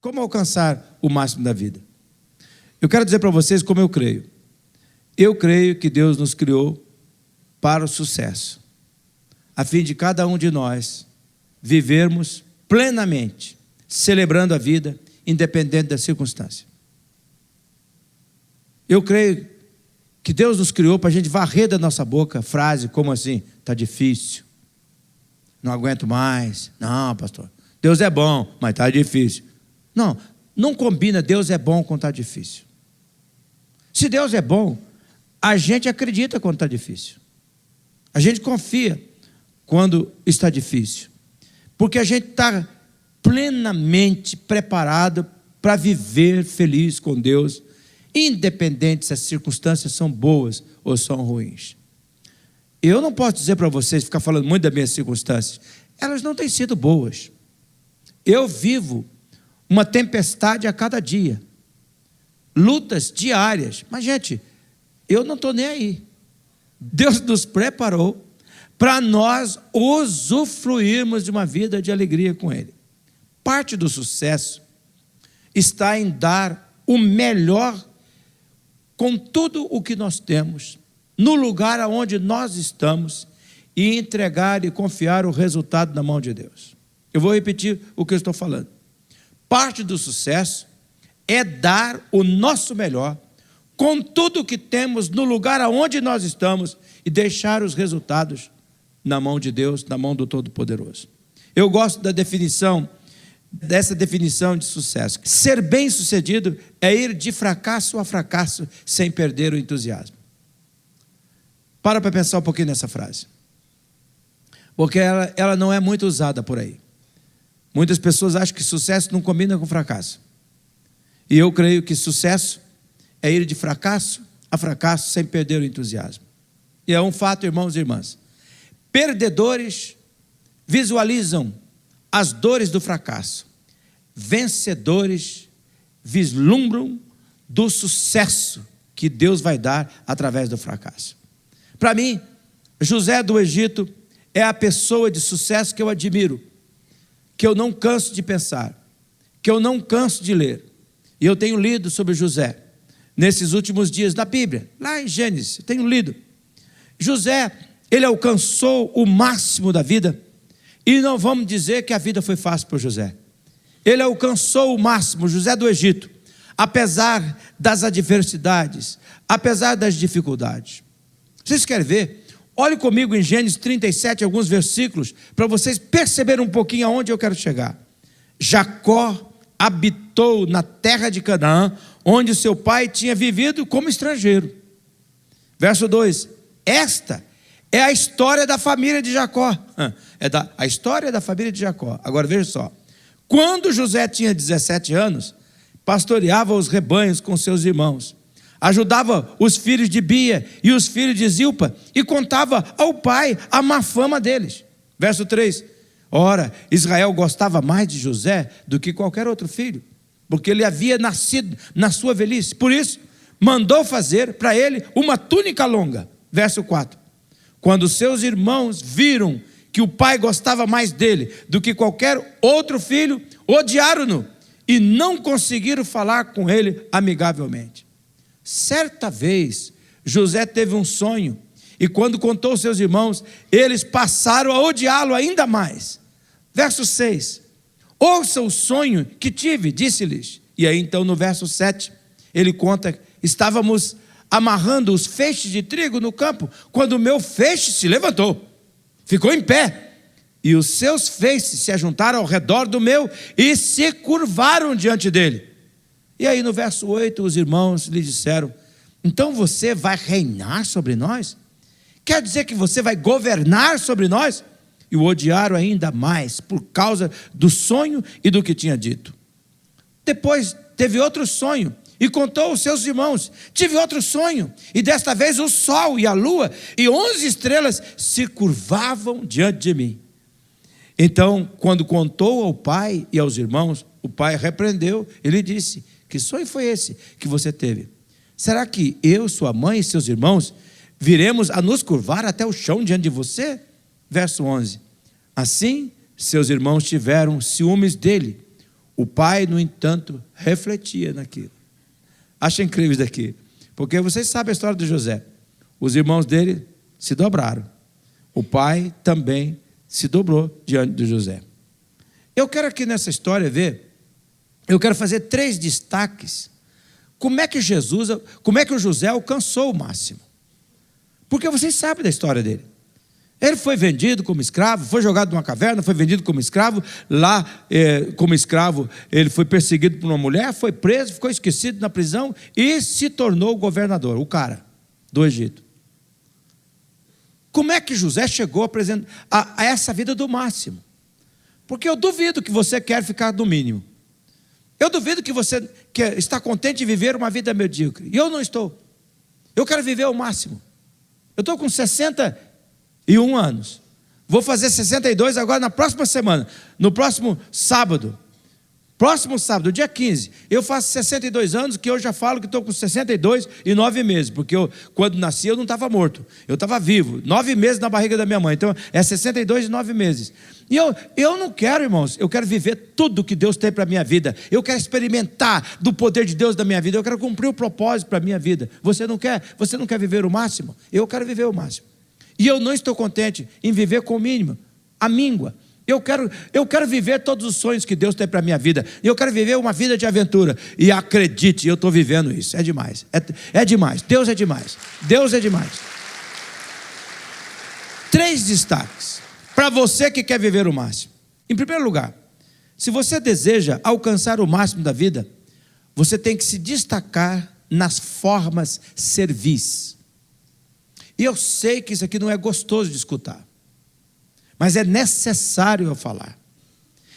Como alcançar o máximo da vida? Eu quero dizer para vocês como eu creio. Eu creio que Deus nos criou para o sucesso, a fim de cada um de nós vivermos plenamente, celebrando a vida, independente da circunstância. Eu creio que Deus nos criou para a gente varrer da nossa boca frase como assim: está difícil, não aguento mais. Não, pastor, Deus é bom, mas está difícil. Não combina Deus é bom com está difícil. Se Deus é bom, a gente acredita quando está difícil. A gente confia quando está difícil. Porque a gente está plenamente preparado para viver feliz com Deus, independente se as circunstâncias são boas ou são ruins. Eu não posso dizer para vocês, ficar falando muito das minhas circunstâncias. Elas não têm sido boas. Eu vivo uma tempestade a cada dia. Lutas diárias. Mas, gente, eu não estou nem aí. Deus nos preparou para nós usufruirmos de uma vida de alegria com Ele. Parte do sucesso está em dar o melhor com tudo o que nós temos, no lugar aonde nós estamos, e entregar e confiar o resultado na mão de Deus. Eu vou repetir o que eu estou falando. Parte do sucesso é dar o nosso melhor com tudo o que temos no lugar aonde nós estamos e deixar os resultados na mão de Deus, na mão do Todo-Poderoso. Eu gosto dessa definição de sucesso. Ser bem-sucedido é ir de fracasso a fracasso sem perder o entusiasmo. Para pensar um pouquinho nessa frase. Porque ela não é muito usada por aí. Muitas pessoas acham que sucesso não combina com fracasso. E eu creio que sucesso é ir de fracasso a fracasso sem perder o entusiasmo. E é um fato, irmãos e irmãs. Perdedores visualizam as dores do fracasso. Vencedores vislumbram do sucesso que Deus vai dar através do fracasso. Para mim, José do Egito é a pessoa de sucesso que eu admiro, que eu não canso de pensar, que eu não canso de ler. E eu tenho lido sobre José nesses últimos dias da Bíblia, lá em Gênesis, eu tenho lido. José, ele alcançou o máximo da vida, e não vamos dizer que a vida foi fácil para José. Ele alcançou o máximo, José do Egito, apesar das adversidades, apesar das dificuldades. Vocês querem ver? Olhe comigo em Gênesis 37, alguns versículos, para vocês perceberem um pouquinho aonde eu quero chegar. Jacó habitou na terra de Canaã, onde seu pai tinha vivido como estrangeiro. Verso 2, esta é a história da família de Jacó. A história da família de Jacó. Agora veja só. Quando José tinha 17 anos, pastoreava os rebanhos com seus irmãos. Ajudava os filhos de Bia e os filhos de Zilpa e contava ao pai a má fama deles. Verso 3. Ora, Israel gostava mais de José do que qualquer outro filho, porque ele havia nascido na sua velhice. Por isso, mandou fazer para ele uma túnica longa. Verso 4. Quando seus irmãos viram que o pai gostava mais dele do que qualquer outro filho, odiaram-no e não conseguiram falar com ele amigavelmente. Certa vez, José teve um sonho, e quando contou aos seus irmãos, eles passaram a odiá-lo ainda mais. Verso 6, ouça o sonho que tive, disse-lhes. E aí então no verso 7, ele conta, estávamos amarrando os feixes de trigo no campo, quando o meu feixe se levantou, ficou em pé, e os seus feixes se ajuntaram ao redor do meu, e se curvaram diante dele. E aí no verso 8, os irmãos lhe disseram, então você vai reinar sobre nós? Quer dizer que você vai governar sobre nós? E o odiaram ainda mais, por causa do sonho e do que tinha dito. Depois teve outro sonho, e contou aos seus irmãos, tive outro sonho, e desta vez o sol e a lua, e 11 estrelas se curvavam diante de mim. Então, quando contou ao pai e aos irmãos, o pai repreendeu, ele disse, que sonho foi esse que você teve? Será que eu, sua mãe e seus irmãos viremos a nos curvar até o chão diante de você? Verso 11. Assim, seus irmãos tiveram ciúmes dele, O pai, no entanto, refletia naquilo. Acho incrível isso daqui, porque vocês sabem a história de José. Os irmãos dele se dobraram. O pai também se dobrou diante de José. Eu quero aqui nessa história ver, eu quero fazer 3 destaques. Como é que o José alcançou o máximo? Porque vocês sabem da história dele. Ele foi vendido como escravo, foi jogado numa caverna, foi vendido como escravo. Lá, como escravo, ele foi perseguido por uma mulher, foi preso, ficou esquecido na prisão e se tornou o governador, o cara do Egito. Como é que José chegou a essa vida do máximo? Porque eu duvido que você quer ficar do mínimo. Eu duvido que você está contente em viver uma vida medíocre. E eu não estou. Eu quero viver o máximo. Eu estou com 61 anos. Vou fazer 62 agora na próxima semana. No próximo sábado. Dia 15. Eu faço 62 anos, que eu já falo que estou com 62 e 9 meses. Porque quando nasci eu não estava morto. Eu estava vivo. 9 meses na barriga da minha mãe. Então é 62 e 9 meses. E eu não quero, irmãos. Eu quero viver tudo que Deus tem para a minha vida. Eu quero experimentar do poder de Deus da minha vida. Eu quero cumprir o propósito para a minha vida. Você não quer? Você não quer viver o máximo? Eu quero viver o máximo. E eu não estou contente em viver com o mínimo, a míngua. Eu quero viver todos os sonhos que Deus tem para a minha vida. Eu quero viver uma vida de aventura. E acredite, eu estou vivendo isso. É demais. É demais. Deus é demais. Deus é demais. 3 destaques para você que quer viver o máximo. Em primeiro lugar, se você deseja alcançar o máximo da vida, você tem que se destacar nas formas servis. E eu sei que isso aqui não é gostoso de escutar, mas é necessário eu falar.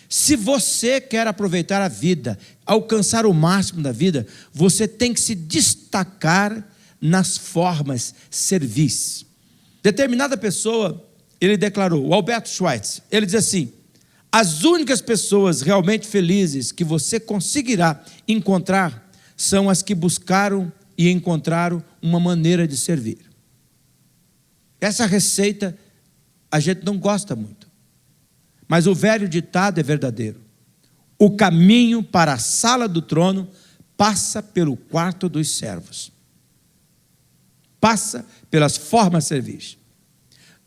Se você quer aproveitar a vida, alcançar o máximo da vida, você tem que se destacar nas formas servis. Determinada pessoa, ele declarou, o Albert Schweitzer, ele diz assim: as únicas pessoas realmente felizes que você conseguirá encontrar são as que buscaram e encontraram uma maneira de servir. Essa receita a gente não gosta muito, mas o velho ditado é verdadeiro: o caminho para a sala do trono passa pelo quarto dos servos, passa pelas formas servis.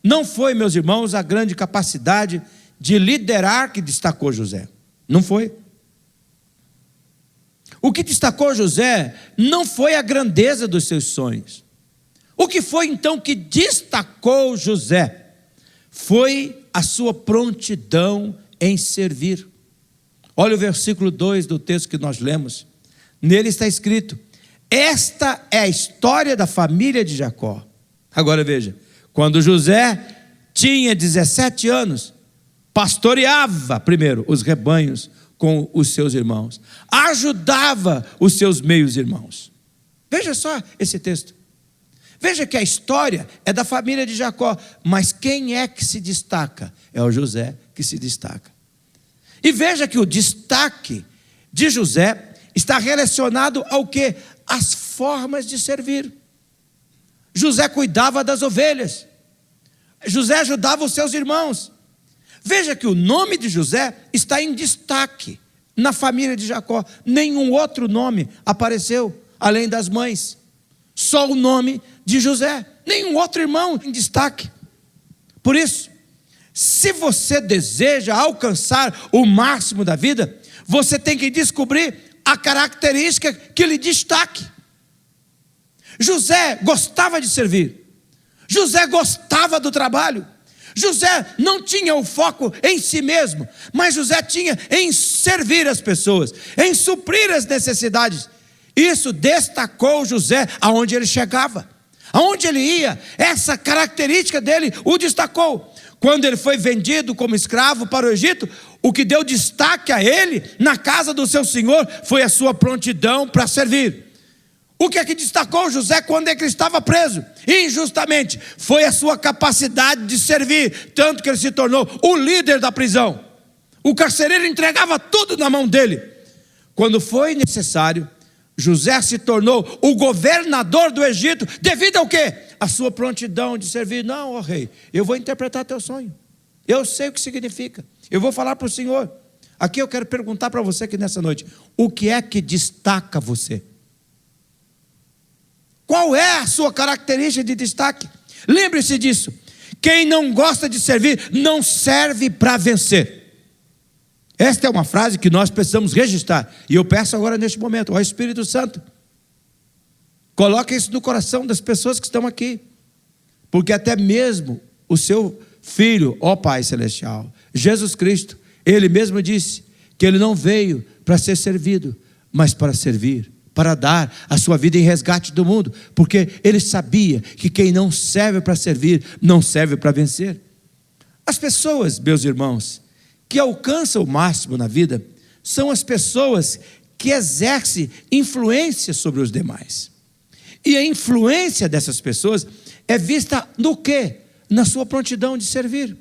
Não foi, meus irmãos, a grande capacidade de liderar que destacou José, não foi. O que destacou José não foi a grandeza dos seus sonhos. O que foi então que destacou José? Foi a sua prontidão em servir. Olha o versículo 2 do texto que nós lemos. Nele está escrito: esta é a história da família de Jacó. Agora veja, quando José tinha 17 anos, pastoreava primeiro os rebanhos com os seus irmãos, ajudava os seus meios irmãos. Veja só esse texto. Veja que a história é da família de Jacó, mas quem é que se destaca? É o José que se destaca. E veja que o destaque de José está relacionado ao quê? As formas de servir. José cuidava das ovelhas. José ajudava os seus irmãos. Veja que o nome de José está em destaque na família de Jacó. Nenhum outro nome apareceu, além das mães. Só o nome de José. Nenhum outro irmão em destaque. Por isso, se você deseja alcançar o máximo da vida, você tem que descobrir a característica que lhe destaque. José gostava de servir. José gostava do trabalho. José não tinha o foco em si mesmo, mas José tinha em servir as pessoas, em suprir as necessidades. Isso destacou José aonde ele chegava, aonde ele ia. Essa característica dele o destacou. Quando ele foi vendido como escravo para o Egito, o que deu destaque a ele na casa do seu senhor foi a sua prontidão para servir. O que é que destacou José quando ele estava preso? Injustamente, foi a sua capacidade de servir, tanto que ele se tornou o líder da prisão. O carcereiro entregava tudo na mão dele. Quando foi necessário, José se tornou o governador do Egito, devido ao quê? A sua prontidão de servir. Não, ó rei, eu vou interpretar teu sonho. Eu sei o que significa. Eu vou falar para o senhor. Aqui eu quero perguntar para você aqui nessa noite: o que é que destaca você? Qual é a sua característica de destaque? Lembre-se disso. Quem não gosta de servir, não serve para vencer. Esta é uma frase que nós precisamos registrar. E eu peço agora neste momento, ó Espírito Santo, coloque isso no coração das pessoas que estão aqui. Porque até mesmo o seu Filho, ó Pai Celestial, Jesus Cristo, Ele mesmo disse que Ele não veio para ser servido, mas para servir, para dar a sua vida em resgate do mundo, porque Ele sabia que quem não serve para servir, não serve para vencer. As pessoas, meus irmãos, que alcançam o máximo na vida, são as pessoas que exercem influência sobre os demais. E a influência dessas pessoas é vista no quê? Na sua prontidão de servir.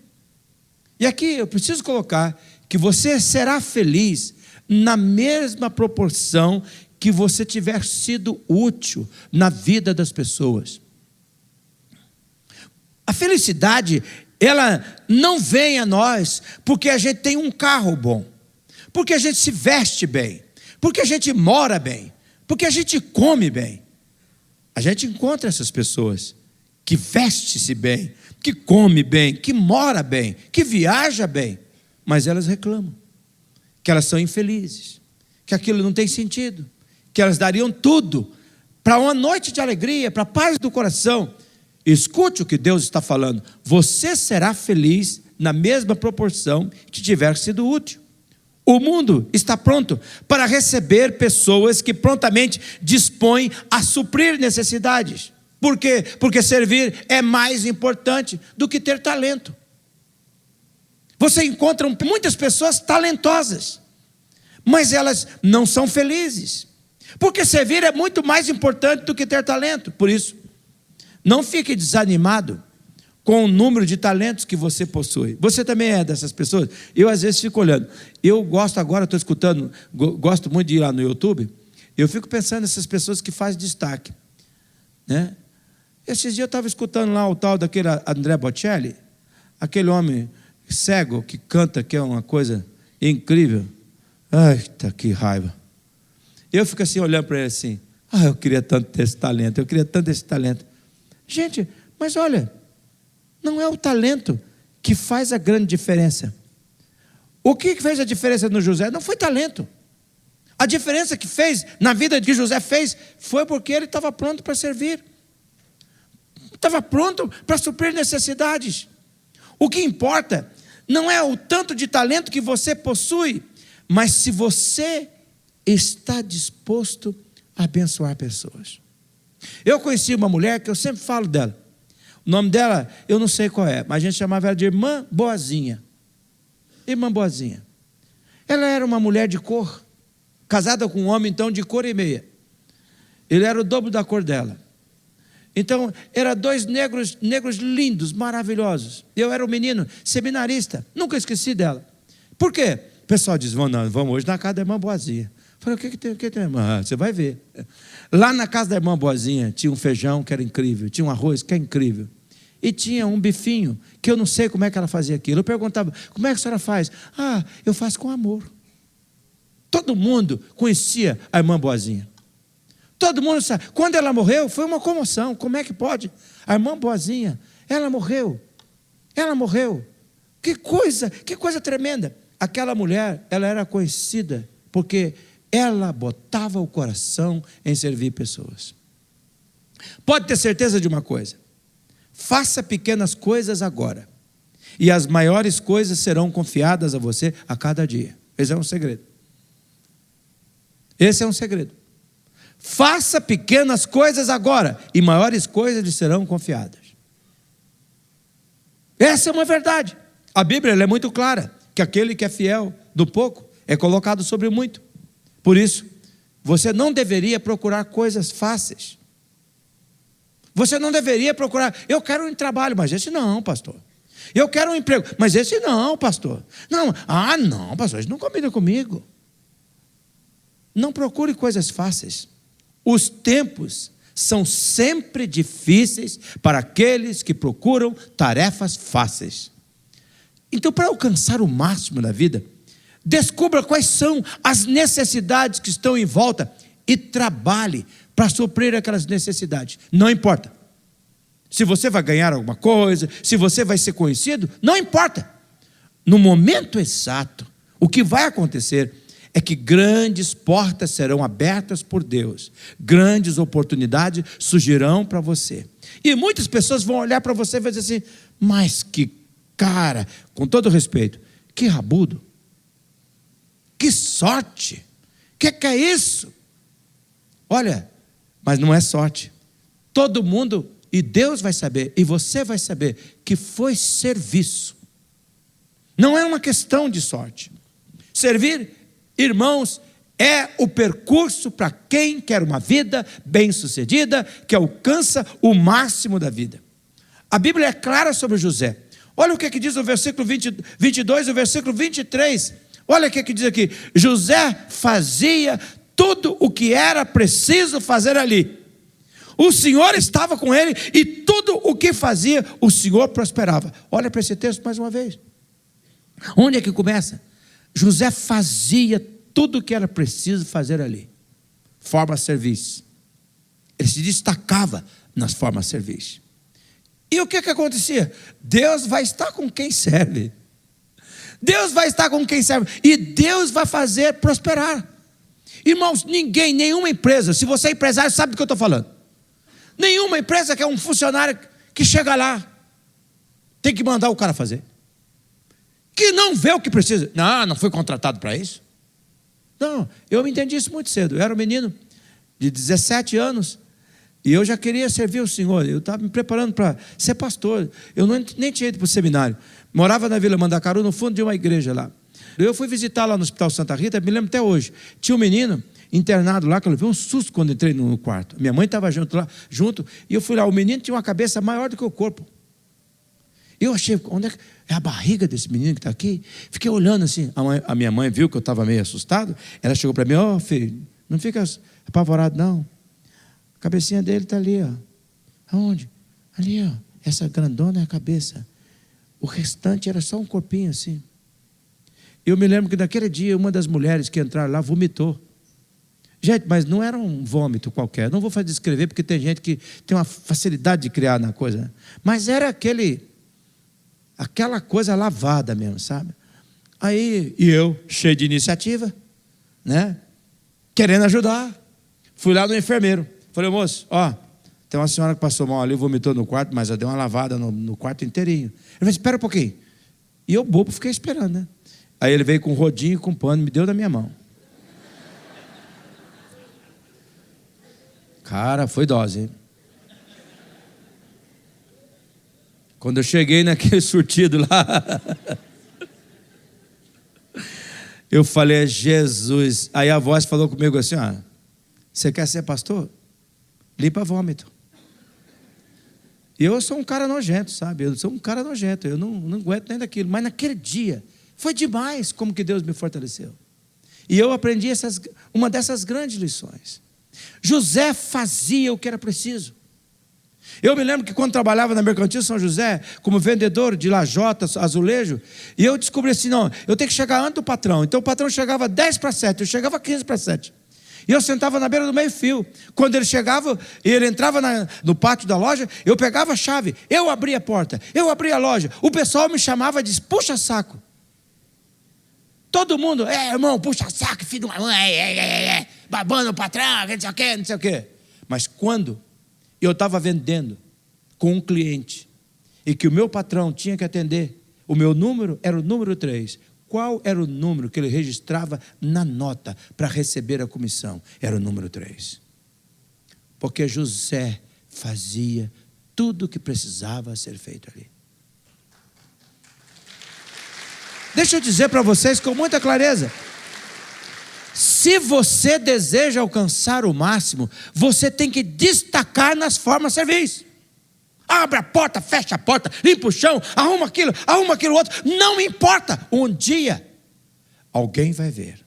E aqui eu preciso colocar que você será feliz na mesma proporção que você tiver sido útil na vida das pessoas. A felicidade, ela não vem a nós porque a gente tem um carro bom, porque a gente se veste bem, porque a gente mora bem, porque a gente come bem. A gente encontra essas pessoas que veste-se bem, que come bem, que mora bem, que viaja bem, mas elas reclamam que elas são infelizes, que aquilo não tem sentido, que elas dariam tudo para uma noite de alegria, para a paz do coração. Escute o que Deus está falando: você será feliz na mesma proporção que tiver sido útil. O mundo está pronto para receber pessoas que prontamente dispõem a suprir necessidades. Por quê? Porque servir é mais importante do que ter talento. Você encontra muitas pessoas talentosas, mas elas não são felizes, porque servir é muito mais importante do que ter talento. Por isso, não fique desanimado com o número de talentos que você possui. Você também é dessas pessoas? Eu às vezes fico olhando. Eu gosto agora, estou escutando, gosto muito de ir lá no YouTube. Eu fico pensando nessas pessoas que fazem destaque, né? Esses dias eu estava escutando lá o tal daquele André Bocelli, aquele homem cego que canta, que é uma coisa incrível. Ai, que raiva. Eu fico assim olhando para ele assim: eu queria tanto ter esse talento, eu queria tanto esse talento. Gente, mas olha, não é o talento que faz a grande diferença. O que fez a diferença no José não foi talento. A diferença que fez na vida que José fez foi porque ele estava pronto para servir. Estava pronto para suprir necessidades. O que importa não é o tanto de talento que você possui, mas se você está disposto a abençoar pessoas. Eu conheci uma mulher que eu sempre falo dela. O nome dela, eu não sei qual é, mas a gente chamava ela de Irmã Boazinha. Irmã Boazinha. Ela era uma mulher de cor, casada com um homem então de cor e meia. Ele era o dobro da cor dela. Então, eram dois negros lindos, maravilhosos. Eu era um menino seminarista, nunca esqueci dela. Por quê? O pessoal diz: vamos hoje na casa da irmã Boazinha. Eu falei: o que tem, irmã? Você vai ver. Lá na casa da irmã Boazinha tinha um feijão que era incrível, tinha um arroz que é incrível, e tinha um bifinho que eu não sei como é que ela fazia aquilo. Eu perguntava: como é que a senhora faz? Eu faço com amor. Todo mundo conhecia a irmã Boazinha. Todo mundo sabe. Quando ela morreu, foi uma comoção. Como é que pode? A irmã Boazinha, ela morreu. Ela morreu. Que coisa tremenda. Aquela mulher, ela era conhecida porque ela botava o coração em servir pessoas. Pode ter certeza de uma coisa: faça pequenas coisas agora, e as maiores coisas serão confiadas a você a cada dia. Esse é um segredo. Esse é um segredo. Faça pequenas coisas agora, e maiores coisas lhe serão confiadas. Essa é uma verdade. A Bíblia ela é muito clara, que aquele que é fiel do pouco é colocado sobre o muito. Por isso, você não deveria procurar coisas fáceis. Você não deveria procurar: eu quero um trabalho, mas esse não, pastor. Eu quero um emprego, mas esse não, pastor. Não, pastor, isso não combina comigo. Não procure coisas fáceis. Os tempos são sempre difíceis para aqueles que procuram tarefas fáceis. Então, para alcançar o máximo na vida, Descubra quais são as necessidades que estão em volta e trabalhe para suprir aquelas necessidades. Não importa se você vai ganhar alguma coisa, se você vai ser conhecido, não importa. No momento exato, o que vai acontecer é que grandes portas serão abertas por Deus, grandes oportunidades surgirão para você. E muitas pessoas vão olhar para você e vão dizer assim: mas que cara, com todo respeito, que rabudo, que sorte, que é isso? Olha, mas não é sorte. Todo mundo, e Deus vai saber, e você vai saber, que foi serviço. Não é uma questão de sorte. Servir, irmãos, é o percurso para quem quer uma vida bem-sucedida, que alcança o máximo da vida. A Bíblia é clara sobre José. Olha o que diz o versículo 22 e o versículo 23. Olha o que diz aqui: José fazia tudo o que era preciso fazer ali. O Senhor estava com ele e tudo o que fazia, o Senhor prosperava. Olha para esse texto mais uma vez. Onde é que começa? José fazia tudo o que era preciso fazer ali. Forma serviço. Ele se destacava nas formas serviço. E o que acontecia? Deus vai estar com quem serve. Deus vai estar com quem serve. E Deus vai fazer prosperar. Irmãos, ninguém, nenhuma empresa, se você é empresário, sabe do que eu estou falando. Nenhuma empresa que é um funcionário que chega lá, tem que mandar o cara fazer. Que não vê o que precisa. Não fui contratado para isso. Não, eu me entendi isso muito cedo. Eu era um menino de 17 anos e eu já queria servir o Senhor. Eu estava me preparando para ser pastor. Eu nem tinha ido para o seminário. Morava na Vila Mandacaru, no fundo de uma igreja lá. Eu fui visitar lá no Hospital Santa Rita, me lembro até hoje. Tinha um menino internado lá, que eu levei um susto quando entrei no quarto. Minha mãe estava junto, e eu fui lá. O menino tinha uma cabeça maior do que o corpo. Eu achei, onde é a barriga desse menino que está aqui? Fiquei olhando assim. A minha mãe viu que eu estava meio assustado. Ela chegou para mim: ó, filho, não fica apavorado não. A cabecinha dele está ali, ó. Aonde? Ali, ó. Essa grandona é a cabeça. O restante era só um corpinho assim. Eu me lembro que naquele dia uma das mulheres que entraram lá vomitou. Gente, mas não era um vômito qualquer. Não vou descrever porque tem gente que tem uma facilidade de criar na coisa. Mas era aquela coisa lavada mesmo, sabe? Aí, e eu, cheio de iniciativa, né? Querendo ajudar. Fui lá no enfermeiro. Falei: moço, ó, tem uma senhora que passou mal ali, vomitou no quarto, mas eu dei uma lavada no quarto inteirinho. Ele falou: espera um pouquinho. E eu, bobo, fiquei esperando, né? Aí ele veio com um rodinho e com um pano, me deu na minha mão. Cara, foi dose, hein? Quando eu cheguei naquele surtido lá, eu falei: Jesus. Aí a voz falou comigo assim: ó, você quer ser pastor? Limpa vômito. E eu sou um cara nojento, sabe? Eu sou um cara nojento, eu não aguento nem daquilo. Mas naquele dia, foi demais como que Deus me fortaleceu. E eu aprendi uma dessas grandes lições. José fazia o que era preciso. Eu me lembro que quando trabalhava na Mercantil São José, como vendedor de lajota, azulejo, e eu descobri assim: não, eu tenho que chegar antes do patrão. Então o patrão chegava 10 para 7, eu chegava 15 para 7. E eu sentava na beira do meio-fio. Quando ele chegava e ele entrava no pátio da loja, eu pegava a chave, eu abria a porta, eu abria a loja. O pessoal me chamava de puxa saco. Todo mundo: irmão, puxa saco, filho de uma mãe, babando o patrão, não sei o quê. Mas quando eu estava vendendo com um cliente e que o meu patrão tinha que atender, o meu número era o número 3. Qual era o número que ele registrava na nota para receber a comissão? Era o número 3. Porque José fazia tudo o que precisava ser feito ali. Deixa eu dizer para vocês com muita clareza: se você deseja alcançar o máximo, você tem que destacar nas formas de serviço. Abre a porta, fecha a porta, limpa o chão, arruma aquilo outro. Não importa. Um dia, alguém vai ver.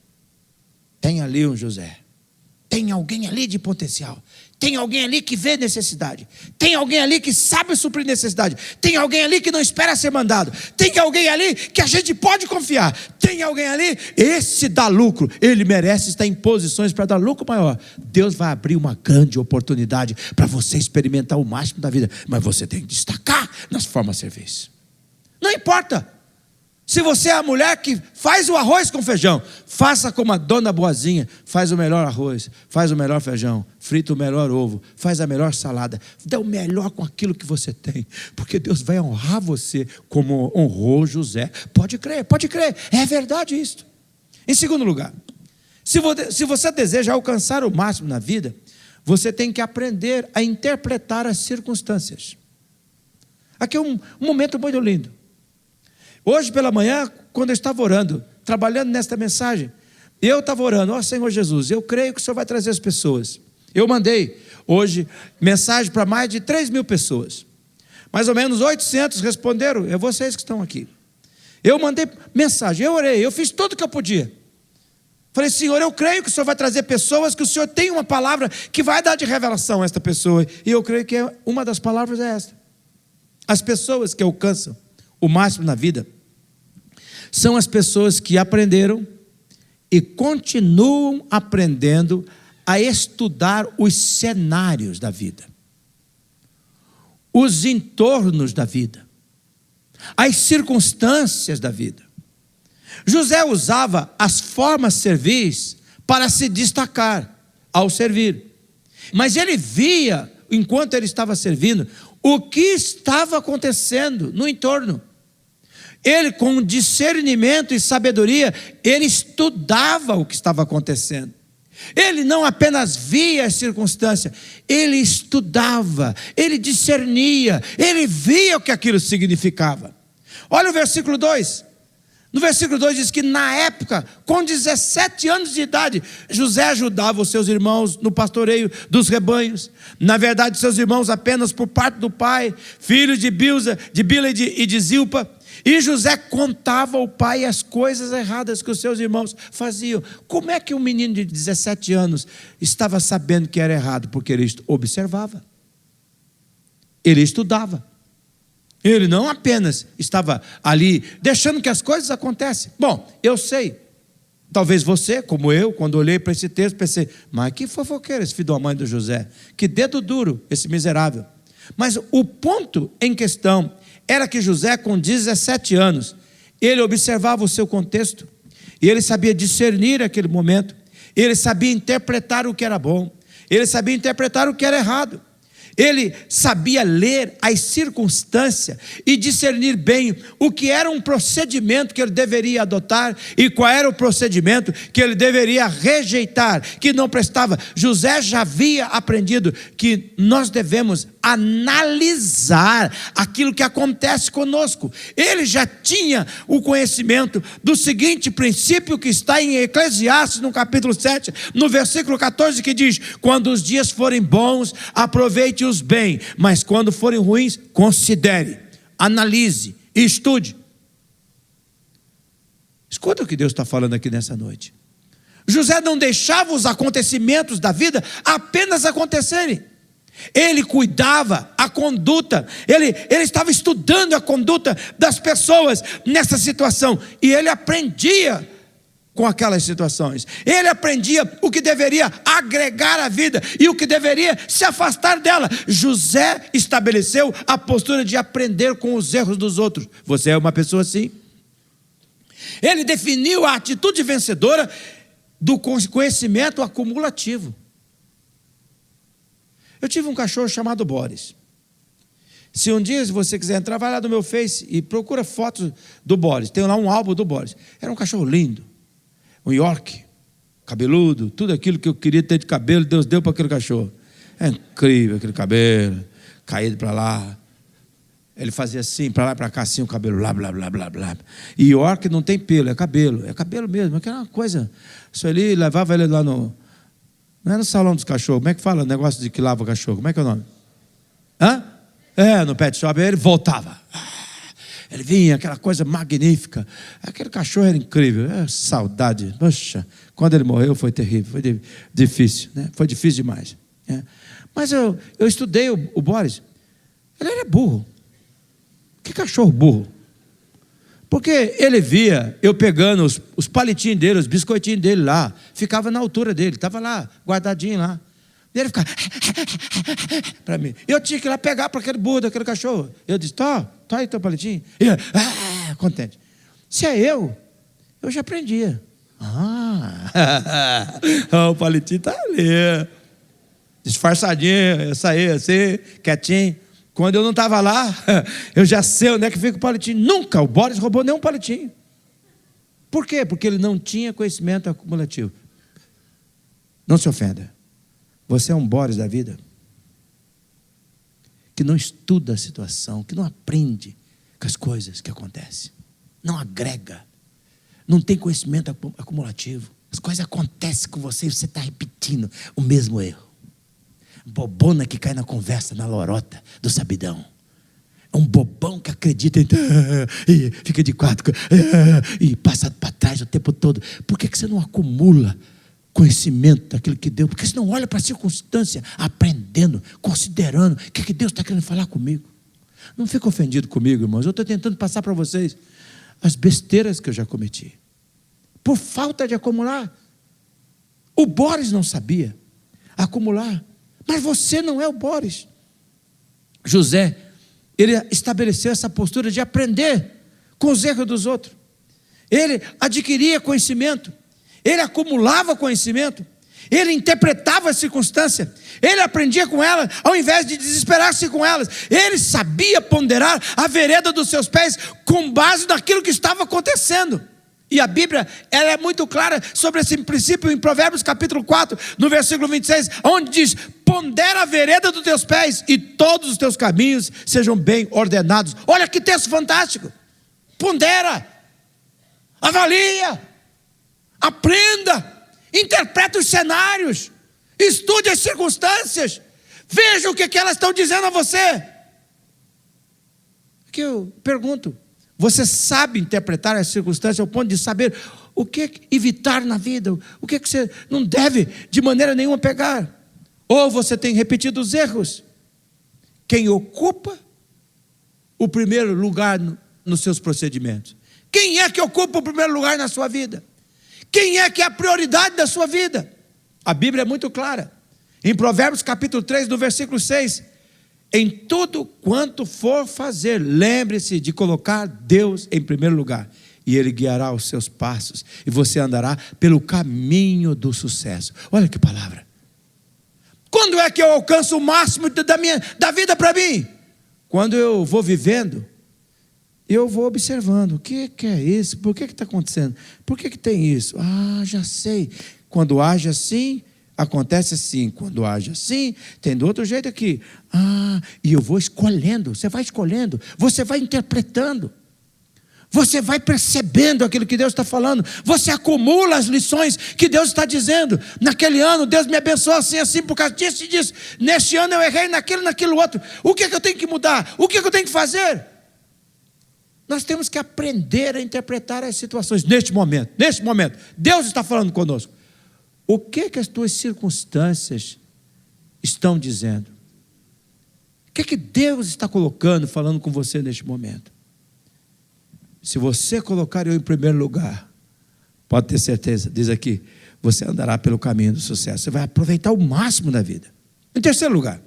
Tem ali um José. tem alguém ali de potencial. Tem alguém ali que vê necessidade. Tem alguém ali que sabe suprir necessidade. Tem alguém ali que não espera ser mandado. Tem alguém ali que a gente pode confiar. Tem alguém ali, esse dá lucro. Ele merece estar em posições para dar lucro maior. Deus vai abrir uma grande oportunidade para você experimentar o máximo da vida. Mas você tem que destacar nas formas de serviço. Não importa. Se você é a mulher que faz o arroz com feijão, faça como a dona boazinha, faz o melhor arroz, faz o melhor feijão, frita o melhor ovo, faz a melhor salada, dê o melhor com aquilo que você tem, porque Deus vai honrar você como honrou José. Pode crer, é verdade isso. Em segundo lugar, se você deseja alcançar o máximo na vida, você tem que aprender a interpretar as circunstâncias. Aqui é um momento muito lindo. Hoje pela manhã, quando eu estava orando, trabalhando nesta mensagem, eu estava orando, ó Senhor Jesus, eu creio que o Senhor vai trazer as pessoas. Eu mandei hoje mensagem para mais de 3.000 pessoas. Mais ou menos 800 responderam, é vocês que estão aqui. Eu mandei mensagem, eu orei, eu fiz tudo o que eu podia. Falei, Senhor, eu creio que o Senhor vai trazer pessoas, que o Senhor tem uma palavra que vai dar de revelação a esta pessoa. E eu creio que uma das palavras é esta. As pessoas que alcançam o máximo na vida são as pessoas que aprenderam e continuam aprendendo a estudar os cenários da vida, os entornos da vida, as circunstâncias da vida. José usava as formas servis para se destacar ao servir, mas ele via, enquanto ele estava servindo, o que estava acontecendo no entorno. Ele, com discernimento e sabedoria, ele estudava o que estava acontecendo. Ele não apenas via as circunstâncias, ele estudava, ele discernia, ele via o que aquilo significava. Olha o versículo 2. No versículo 2 diz que na época, com 17 anos de idade, José ajudava os seus irmãos no pastoreio dos rebanhos. Na verdade, seus irmãos apenas por parte do pai, filhos de Bilza, de Bila e de Zilpa. E José contava ao pai as coisas erradas que os seus irmãos faziam. Como é que um menino de 17 anos estava sabendo que era errado? Porque ele observava, ele estudava. Ele não apenas estava ali deixando que as coisas acontecem. Bom, eu sei, talvez você, como eu, quando olhei para esse texto, pensei, mas que fofoqueiro esse filho da mãe do José, que dedo duro esse miserável. Mas o ponto em questão era que José, com 17 anos, ele observava o seu contexto, e ele sabia discernir aquele momento, ele sabia interpretar o que era bom, ele sabia interpretar o que era errado. Ele sabia ler as circunstâncias e discernir bem o que era um procedimento que ele deveria adotar e qual era o procedimento que ele deveria rejeitar, que não prestava. José já havia aprendido que nós devemos analisar aquilo que acontece conosco. Ele já tinha o conhecimento do seguinte princípio que está em Eclesiastes, no capítulo 7, no versículo 14, que diz: quando os dias forem bons, aproveite-os bem, mas quando forem ruins, considere, analise e estude. Escuta o que Deus está falando aqui nessa noite. José não deixava os acontecimentos da vida apenas acontecerem. Ele cuidava a conduta, ele estava estudando a conduta das pessoas nessa situação, e ele aprendia com aquelas situações. Ele aprendia o que deveria agregar à vida e o que deveria se afastar dela. José estabeleceu a postura de aprender com os erros dos outros. Você é uma pessoa assim? Ele definiu a atitude vencedora do conhecimento acumulativo. Eu tive um cachorro chamado Boris. Se um dia você quiser entrar, vai lá no meu Face e procura fotos do Boris. Tem lá um álbum do Boris. Era um cachorro lindo, um York, cabeludo, tudo aquilo que eu queria ter de cabelo, Deus deu para aquele cachorro. É incrível aquele cabelo, caído para lá. Ele fazia assim, para lá e para cá, assim, o cabelo, blá, blá, blá, blá, blá. E York não tem pelo, é cabelo mesmo, aquela uma coisa. Só ele levava ele lá no... Não é no salão dos cachorros, como é que fala o negócio de que lava o cachorro? Como é que é o nome? No pet shop, aí ele voltava. Ele vinha, aquela coisa magnífica. Aquele cachorro era incrível. Saudade. Poxa, quando ele morreu foi terrível, foi difícil, né? Foi difícil demais. Né? Mas eu estudei o Boris. Ele era burro. Que cachorro burro? Porque ele via eu pegando os palitinhos dele, os biscoitinhos dele lá, ficava na altura dele, estava lá, guardadinho lá. E ele ficava para mim. Eu tinha que ir lá pegar para aquele burro daquele cachorro. Eu disse, tá aí teu palitinho. E ele, contente. Se é eu já aprendia. O palitinho está ali. Disfarçadinho, eu saí assim, quietinho. Quando eu não estava lá, eu já sei onde é que fica o palitinho. Nunca o Boris roubou nenhum palitinho. Por quê? Porque ele não tinha conhecimento acumulativo. Não se ofenda. Você é um Boris da vida que não estuda a situação, que não aprende com as coisas que acontecem. Não agrega. Não tem conhecimento acumulativo. As coisas acontecem com você e você está repetindo o mesmo erro. Bobona que cai na conversa, na lorota do sabidão. É um bobão que acredita e fica de quatro e passa para trás o tempo todo. Por que você não acumula conhecimento daquilo que Deus? Porque você não olha para a circunstância, aprendendo, considerando o que Deus está querendo falar comigo. Não fica ofendido comigo, irmãos. Eu estou tentando passar para vocês as besteiras que eu já cometi, por falta de acumular. O Boris não sabia acumular. Mas você não é o Boris. José, ele estabeleceu essa postura de aprender com os erros dos outros. Ele adquiria conhecimento, ele acumulava conhecimento, ele interpretava a circunstância, ele aprendia com ela, ao invés de desesperar-se com elas. Ele sabia ponderar a vereda dos seus pés com base naquilo que estava acontecendo. E a Bíblia, ela é muito clara sobre esse princípio em Provérbios capítulo 4, no versículo 26, onde diz: pondera a vereda dos teus pés e todos os teus caminhos sejam bem ordenados. Olha que texto fantástico. Pondera, avalia, aprenda, interpreta os cenários, estude as circunstâncias, veja o que elas estão dizendo a você. Aqui eu pergunto: você sabe interpretar as circunstâncias ao ponto de saber o que evitar na vida, o que você não deve de maneira nenhuma pegar? Ou você tem repetido os erros? Quem ocupa o primeiro lugar nos seus procedimentos? Quem é que ocupa o primeiro lugar na sua vida? Quem é que é a prioridade da sua vida? A Bíblia é muito clara. Em Provérbios capítulo 3, no versículo 6, em tudo quanto for fazer, lembre-se de colocar Deus em primeiro lugar, e Ele guiará os seus passos, e você andará pelo caminho do sucesso. Olha que palavra. Quando é que eu alcanço o máximo da vida para mim? Quando eu vou vivendo, eu vou observando, o que é isso? Por que está acontecendo? Por que tem isso? Já sei. Quando age assim, acontece assim. Quando age assim, tem do outro jeito aqui. E eu vou escolhendo. Você vai escolhendo, você vai interpretando, você vai percebendo aquilo que Deus está falando, você acumula as lições que Deus está dizendo. Naquele ano Deus me abençoou assim, por causa disso e disso. Neste ano eu errei naquilo outro. O que eu tenho que mudar? O que eu tenho que fazer? Nós temos que aprender a interpretar as situações. Neste momento, Deus está falando conosco. O que as tuas circunstâncias estão dizendo? O que Deus está colocando, falando com você neste momento? Se você colocar eu em primeiro lugar, pode ter certeza, diz aqui, você andará pelo caminho do sucesso. Você vai aproveitar o máximo da vida. Em terceiro lugar,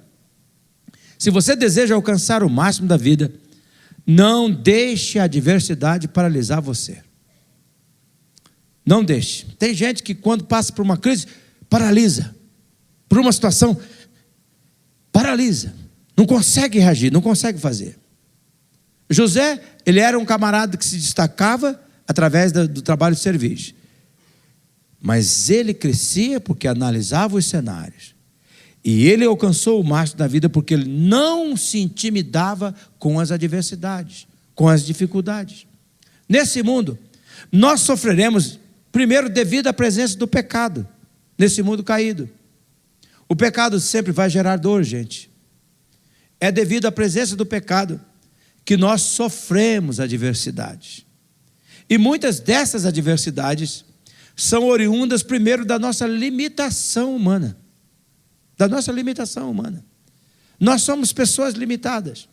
se você deseja alcançar o máximo da vida, não deixe a adversidade paralisar você. Não deixe. Tem gente que quando passa por uma crise, paralisa. Por uma situação, paralisa. Não consegue reagir, não consegue fazer. José, ele era um camarada que se destacava através do trabalho de serviço. Mas ele crescia porque analisava os cenários. E ele alcançou o máximo da vida porque ele não se intimidava com as adversidades, com as dificuldades. Nesse mundo, nós sofreremos, primeiro, devido à presença do pecado, nesse mundo caído. O pecado sempre vai gerar dor, gente. É devido à presença do pecado que nós sofremos adversidades. E muitas dessas adversidades são oriundas, primeiro, da nossa limitação humana. Da nossa limitação humana. Nós somos pessoas limitadas.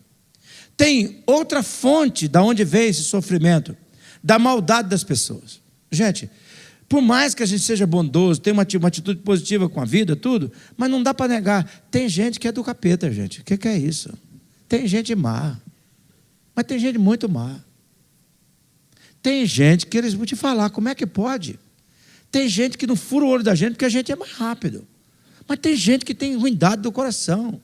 Tem outra fonte da onde vem esse sofrimento, da maldade das pessoas. Gente, por mais que a gente seja bondoso, tenha uma atitude positiva com a vida, tudo, mas não dá para negar, tem gente que é do capeta, gente. O que é isso? Tem gente má, mas tem gente muito má. Tem gente que eles vão te falar, como é que pode? Tem gente que não fura o olho da gente porque a gente é mais rápido. Mas tem gente que tem ruindade do coração.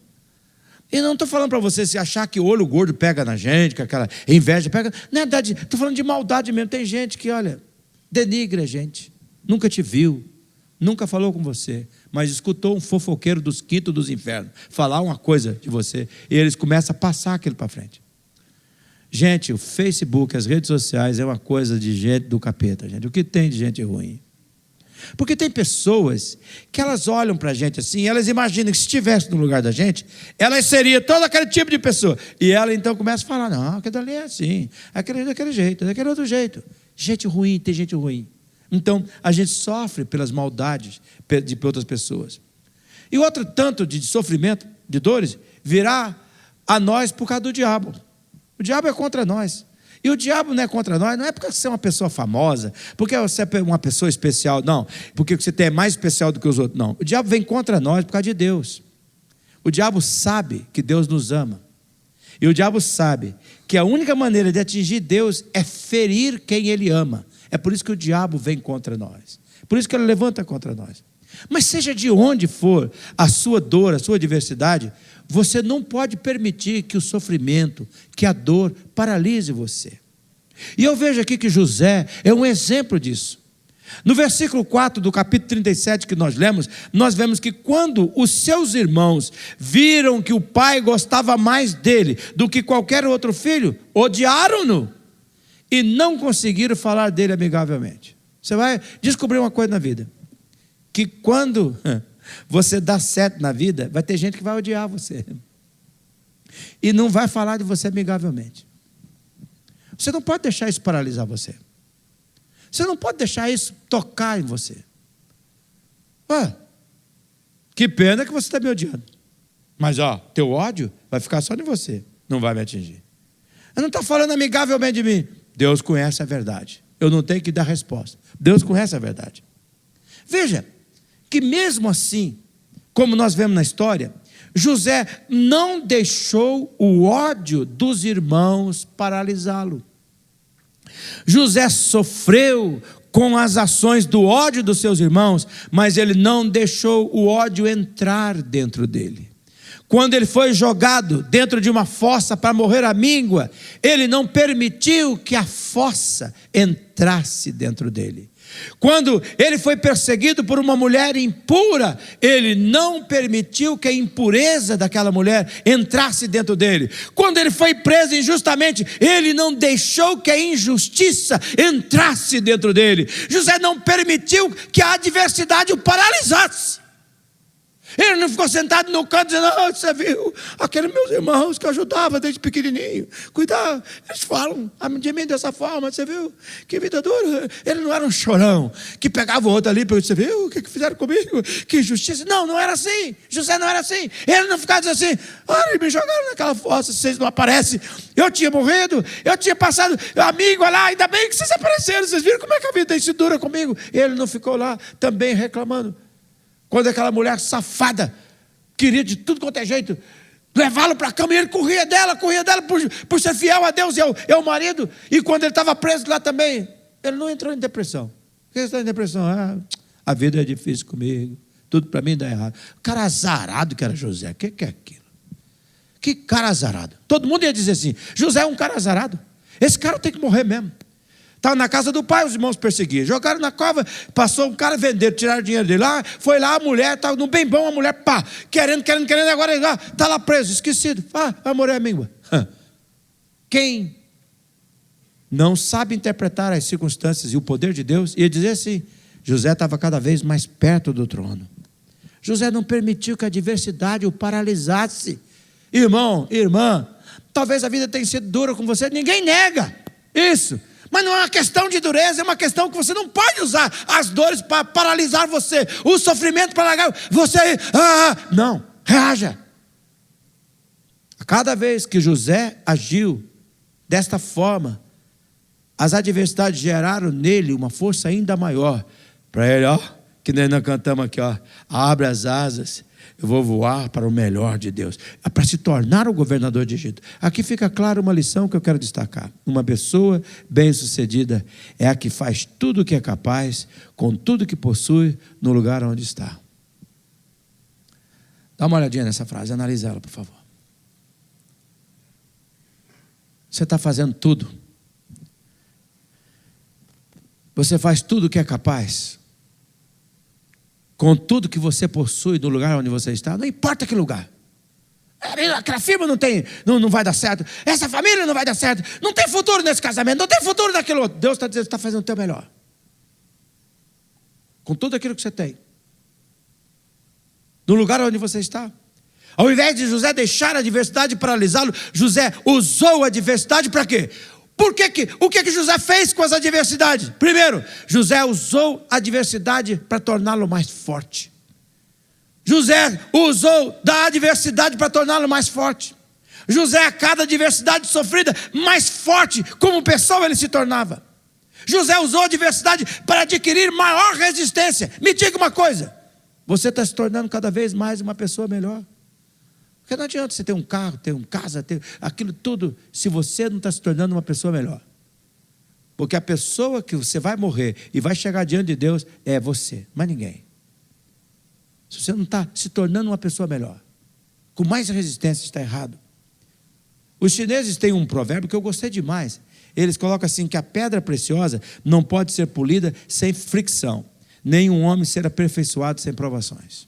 E não estou falando para você se achar que o olho gordo pega na gente, que aquela inveja pega. Na verdade, estou falando de maldade mesmo. Tem gente que, olha, denigra a gente. Nunca te viu, nunca falou com você, mas escutou um fofoqueiro dos quintos dos infernos falar uma coisa de você, e eles começam a passar aquilo para frente. Gente, o Facebook, as redes sociais é uma coisa de gente do capeta, gente. O que tem de gente ruim? Porque tem pessoas que elas olham para a gente assim, elas imaginam que se estivesse no lugar da gente, elas seriam todo aquele tipo de pessoa. E ela então começa a falar, não, aquele ali é assim, aquele daquele jeito, daquele outro jeito. Gente ruim, tem gente ruim. Então, a gente sofre pelas maldades de outras pessoas. E outro tanto de sofrimento, de dores, virá a nós por causa do diabo. O diabo é contra nós. E o diabo não é contra nós, não é porque você é uma pessoa famosa, porque você é uma pessoa especial, não, porque você é mais especial do que os outros, não. O diabo vem contra nós por causa de Deus. O diabo sabe que Deus nos ama. E o diabo sabe que a única maneira de atingir Deus é ferir quem Ele ama. É por isso que o diabo vem contra nós. Por isso que ele levanta contra nós. Mas seja de onde for a sua dor, a sua adversidade, você não pode permitir que o sofrimento, que a dor paralise você. E eu vejo aqui que José é um exemplo disso. No versículo 4 do capítulo 37 que nós lemos, nós vemos que quando os seus irmãos viram que o pai gostava mais dele do que qualquer outro filho, odiaram-no e não conseguiram falar dele amigavelmente. Você vai descobrir uma coisa na vida, que quando você dá certo na vida, vai ter gente que vai odiar você e não vai falar de você amigavelmente. Você não pode deixar isso paralisar você. Você não pode deixar isso tocar em você. Que pena que você está me odiando. Mas teu ódio vai ficar só em você, não vai me atingir. Eu não estou falando amigavelmente de mim. Deus conhece a verdade. Eu não tenho que dar resposta. Deus conhece a verdade. Veja que mesmo assim, como nós vemos na história, José não deixou o ódio dos irmãos paralisá-lo. José sofreu com as ações do ódio dos seus irmãos, mas ele não deixou o ódio entrar dentro dele. Quando ele foi jogado dentro de uma fossa para morrer à míngua, ele não permitiu que a fossa entrasse dentro dele. Quando ele foi perseguido por uma mulher impura, ele não permitiu que a impureza daquela mulher entrasse dentro dele. Quando ele foi preso injustamente, ele não deixou que a injustiça entrasse dentro dele. José não permitiu que a adversidade o paralisasse. Ele não ficou sentado no canto dizendo, você viu, aqueles meus irmãos que eu ajudava desde pequenininho, cuidado, eles falam de mim dessa forma, você viu, que vida dura. Ele não era um chorão, que pegava o outro ali, você viu, o que fizeram comigo, que injustiça. Não era assim, José não era assim. Ele não ficava dizendo assim, olha, me jogaram naquela fossa, vocês não aparecem, eu tinha morrido, eu tinha passado, amigo, olha lá, ainda bem que vocês apareceram, vocês viram como é que a vida tem sido dura comigo. Ele não ficou lá também reclamando. Quando aquela mulher safada queria de tudo quanto é jeito levá-lo para a cama, e ele corria dela por ser fiel a Deus e ao marido. E quando ele estava preso lá também, ele não entrou em depressão. Por que ele está em depressão? A vida é difícil comigo, tudo para mim dá errado. O cara azarado que era José, o que é aquilo? Que cara azarado. Todo mundo ia dizer assim, José é um cara azarado, esse cara tem que morrer mesmo. Estava na casa do pai, os irmãos perseguiam. Jogaram na cova, passou um cara vendendo, tiraram o dinheiro dele. Lá, foi lá a mulher, estava no bem bom, a mulher, querendo, agora está lá preso, esquecido. Vai morrer a míngua. Quem não sabe interpretar as circunstâncias e o poder de Deus, ia dizer assim, José estava cada vez mais perto do trono. José não permitiu que a adversidade o paralisasse. Irmão, irmã, talvez a vida tenha sido dura com você, ninguém nega isso. Mas não é uma questão de dureza, é uma questão que você não pode usar as dores para paralisar você, o sofrimento para largar você. Não, reaja. A cada vez que José agiu desta forma, as adversidades geraram nele uma força ainda maior. Para ele, que nós cantamos aqui, abre as asas, eu vou voar para o melhor de Deus. É para se tornar o governador de Egito. Aqui fica clara uma lição que eu quero destacar. Uma pessoa bem-sucedida é a que faz tudo o que é capaz, com tudo que possui, no lugar onde está. Dá uma olhadinha nessa frase, analisa ela, por favor. Você está fazendo tudo. Você faz tudo o que é capaz, com tudo que você possui no lugar onde você está, não importa que lugar. Aquela firma não vai dar certo, essa família não vai dar certo, não tem futuro nesse casamento, não tem futuro naquilo outro. Deus está dizendo que está fazendo o teu melhor, com tudo aquilo que você tem, no lugar onde você está. Ao invés de José deixar a adversidade paralisá-lo, José usou a adversidade para quê? O que José fez com as adversidades? Primeiro, José usou a adversidade para torná-lo mais forte. José usou da adversidade para torná-lo mais forte. José, a cada adversidade sofrida, mais forte como pessoa ele se tornava. José usou a adversidade para adquirir maior resistência. Me diga uma coisa, você está se tornando cada vez mais uma pessoa melhor. Porque não adianta você ter um carro, ter uma casa, ter aquilo tudo, se você não está se tornando uma pessoa melhor. Porque a pessoa que você vai morrer e vai chegar diante de Deus é você, mas ninguém. Se você não está se tornando uma pessoa melhor, com mais resistência, está errado. Os chineses têm um provérbio que eu gostei demais. Eles colocam assim, que a pedra preciosa não pode ser polida sem fricção. Nem um homem ser aperfeiçoado sem provações.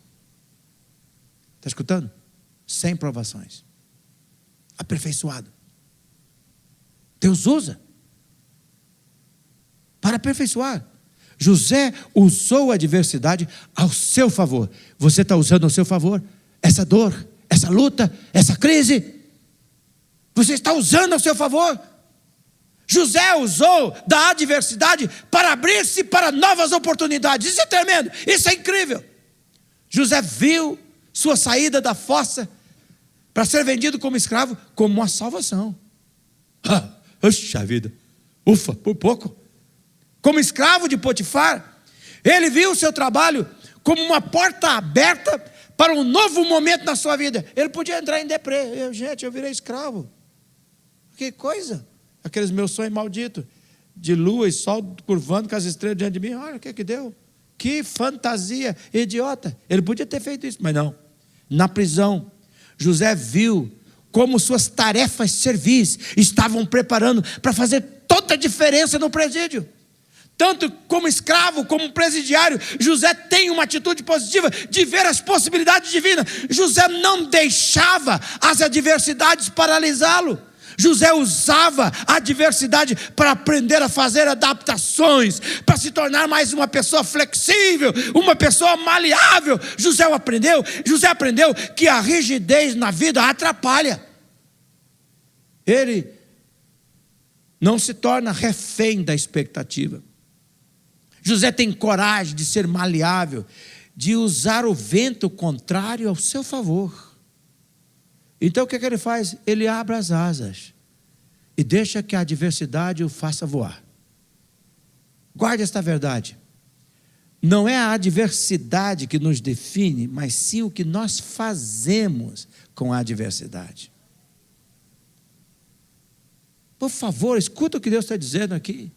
Está escutando? Sem provações. Aperfeiçoado. Deus usa para aperfeiçoar. José usou a adversidade ao seu favor. Você está usando ao seu favor essa dor, essa luta, essa crise? Você está usando ao seu favor? José usou da adversidade para abrir-se para novas oportunidades. Isso é tremendo, isso é incrível. José viu sua saída da fossa para ser vendido como escravo, como uma salvação. Puxa vida, ufa, por pouco. Como escravo de Potifar, ele viu o seu trabalho como uma porta aberta para um novo momento na sua vida. Ele podia entrar em deprê. Gente, eu virei escravo. Que coisa. Aqueles meus sonhos malditos, de lua e sol curvando com as estrelas diante de mim. Olha o que deu. Que fantasia idiota. Ele podia ter feito isso, mas não. Na prisão, José viu como suas tarefas servis estavam preparando para fazer toda a diferença no presídio. Tanto como escravo, como presidiário, José tem uma atitude positiva de ver as possibilidades divinas. José não deixava as adversidades paralisá-lo. José usava a adversidade para aprender a fazer adaptações, para se tornar mais uma pessoa flexível, uma pessoa maleável. José aprendeu que a rigidez na vida atrapalha. Ele não se torna refém da expectativa. José tem coragem de ser maleável, de usar o vento contrário ao seu favor. Então o que ele faz? Ele abre as asas e deixa que a adversidade o faça voar. Guarde esta verdade. Não é a adversidade que nos define, mas sim o que nós fazemos com a adversidade. Por favor, escuta o que Deus está dizendo aqui.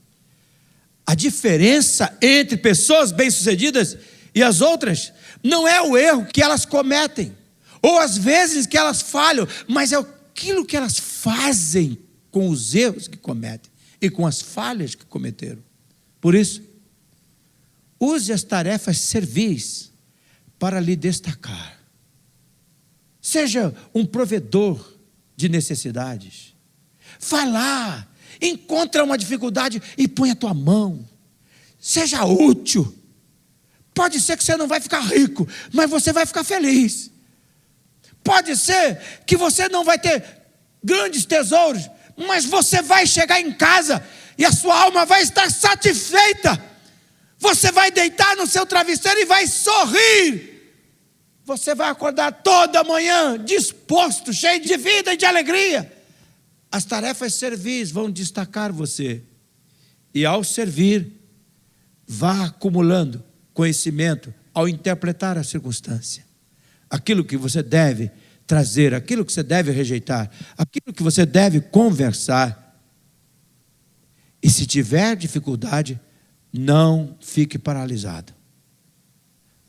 A diferença entre pessoas bem-sucedidas e as outras não é o erro que elas cometem, ou as vezes que elas falham, mas é aquilo que elas fazem com os erros que cometem e com as falhas que cometeram. Por isso, use as tarefas servis para lhe destacar. Seja um provedor de necessidades. Vá lá, encontra uma dificuldade e põe a tua mão. Seja útil. Pode ser que você não vai ficar rico, mas você vai ficar feliz. Pode ser que você não vai ter grandes tesouros, mas você vai chegar em casa e a sua alma vai estar satisfeita. Você vai deitar no seu travesseiro e vai sorrir. Você vai acordar toda manhã disposto, cheio de vida e de alegria. As tarefas servis vão destacar você. E ao servir, vá acumulando conhecimento ao interpretar a circunstância. Aquilo que você deve trazer, aquilo que você deve rejeitar, aquilo que você deve conversar. E se tiver dificuldade, não fique paralisado.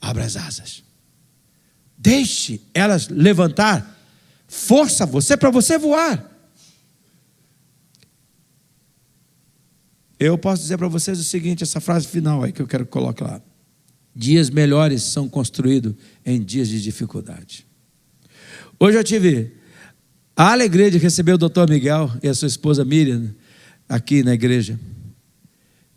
Abra as asas. Deixe elas levantar força a você para você voar. Eu posso dizer para vocês o seguinte, essa frase final aí que eu quero colocar lá. Dias melhores são construídos em dias de dificuldade. Hoje eu tive a alegria de receber o Dr. Miguel e a sua esposa Miriam aqui na igreja.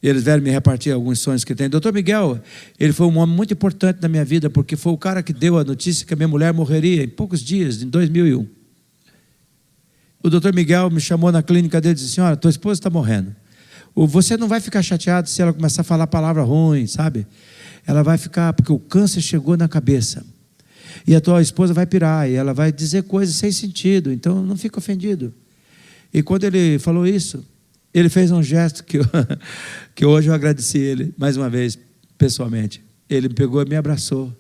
Eles vieram me repartir alguns sonhos que tem. Dr. Miguel, ele foi um homem muito importante na minha vida, porque foi o cara que deu a notícia que a minha mulher morreria em poucos dias, em 2001. O Dr. Miguel me chamou na clínica dele e disse: senhora, tua esposa está morrendo. Você não vai ficar chateado se ela começar a falar palavra ruim, sabe? Ela vai ficar, porque o câncer chegou na cabeça. E a tua esposa vai pirar, e ela vai dizer coisas sem sentido, então não fica ofendido. E quando ele falou isso, ele fez um gesto que hoje eu agradeci ele, mais uma vez, pessoalmente. Ele me pegou e me abraçou,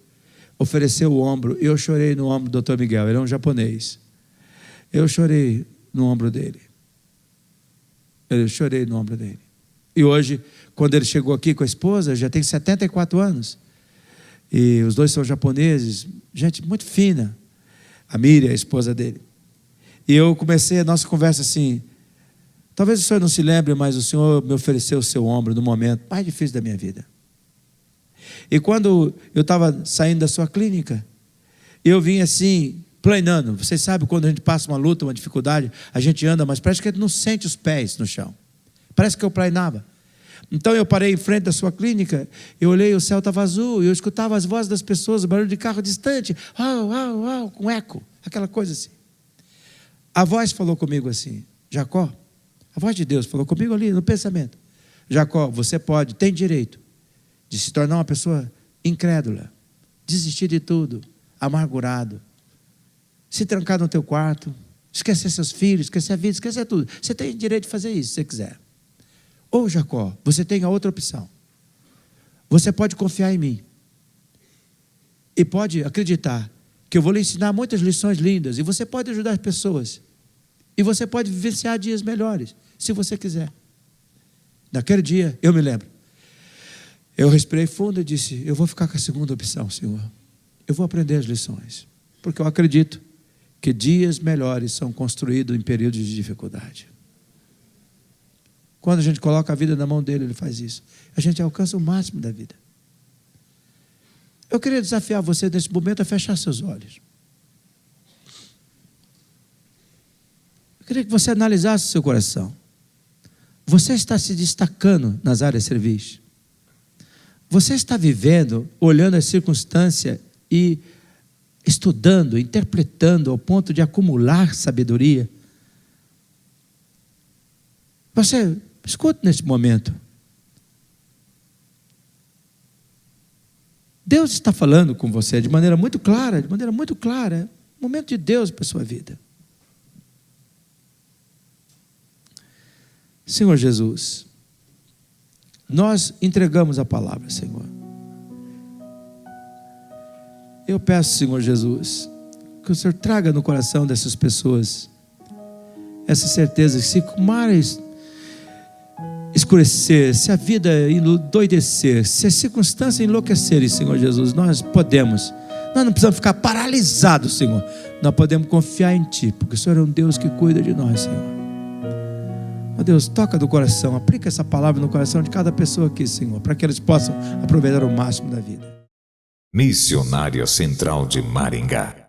ofereceu o ombro, e eu chorei no ombro do Dr. Miguel, ele é um japonês. Eu chorei no ombro dele. Eu chorei no ombro dele. E hoje, quando ele chegou aqui com a esposa, já tem 74 anos, e os dois são japoneses, gente muito fina, a Miriam, a esposa dele. E eu comecei a nossa conversa assim: talvez o senhor não se lembre, mas o senhor me ofereceu o seu ombro no momento mais difícil da minha vida. E quando eu estava saindo da sua clínica, eu vim assim, planando. Vocês sabem, quando a gente passa uma luta, uma dificuldade, a gente anda, mas parece que a gente não sente os pés no chão. Parece que eu planava. Então eu parei em frente da sua clínica, eu olhei, o céu estava azul, e eu escutava as vozes das pessoas, o barulho de carro distante, com eco, aquela coisa assim. A voz falou comigo assim: Jacó, a voz de Deus falou comigo ali no pensamento: Jacó, você pode, tem direito de se tornar uma pessoa incrédula, desistir de tudo, amargurado, se trancar no teu quarto, esquecer seus filhos, esquecer a vida, esquecer tudo. Você tem direito de fazer isso, se você quiser. Ou Jacó, você tem a outra opção. Você pode confiar em mim e pode acreditar que eu vou lhe ensinar muitas lições lindas, e você pode ajudar as pessoas, e você pode vivenciar dias melhores, se você quiser. Naquele dia, eu me lembro, eu respirei fundo e disse: eu vou ficar com a segunda opção, Senhor. Eu vou aprender as lições, porque eu acredito que dias melhores são construídos em períodos de dificuldade. Quando a gente coloca a vida na mão dele, ele faz isso. A gente alcança o máximo da vida. Eu queria desafiar você nesse momento a fechar seus olhos. Eu queria que você analisasse seu coração. Você está se destacando nas áreas servis? Você está vivendo, olhando as circunstâncias e estudando, interpretando ao ponto de acumular sabedoria? Você, escute nesse momento. Deus está falando com você de maneira muito clara, momento de Deus para a sua vida. Senhor Jesus, nós entregamos a palavra, Senhor. Eu peço, Senhor Jesus, que o Senhor traga no coração dessas pessoas essa certeza que se o mar escurecer, se a vida endoidecer, se as circunstâncias enlouquecerem, Senhor Jesus, nós não precisamos ficar paralisados, Senhor. Nós podemos confiar em Ti, porque o Senhor é um Deus que cuida de nós, Senhor. Ó Deus, toca do coração, aplica essa palavra no coração de cada pessoa aqui, Senhor, para que eles possam aproveitar o máximo da vida. Missionária Central de Maringá.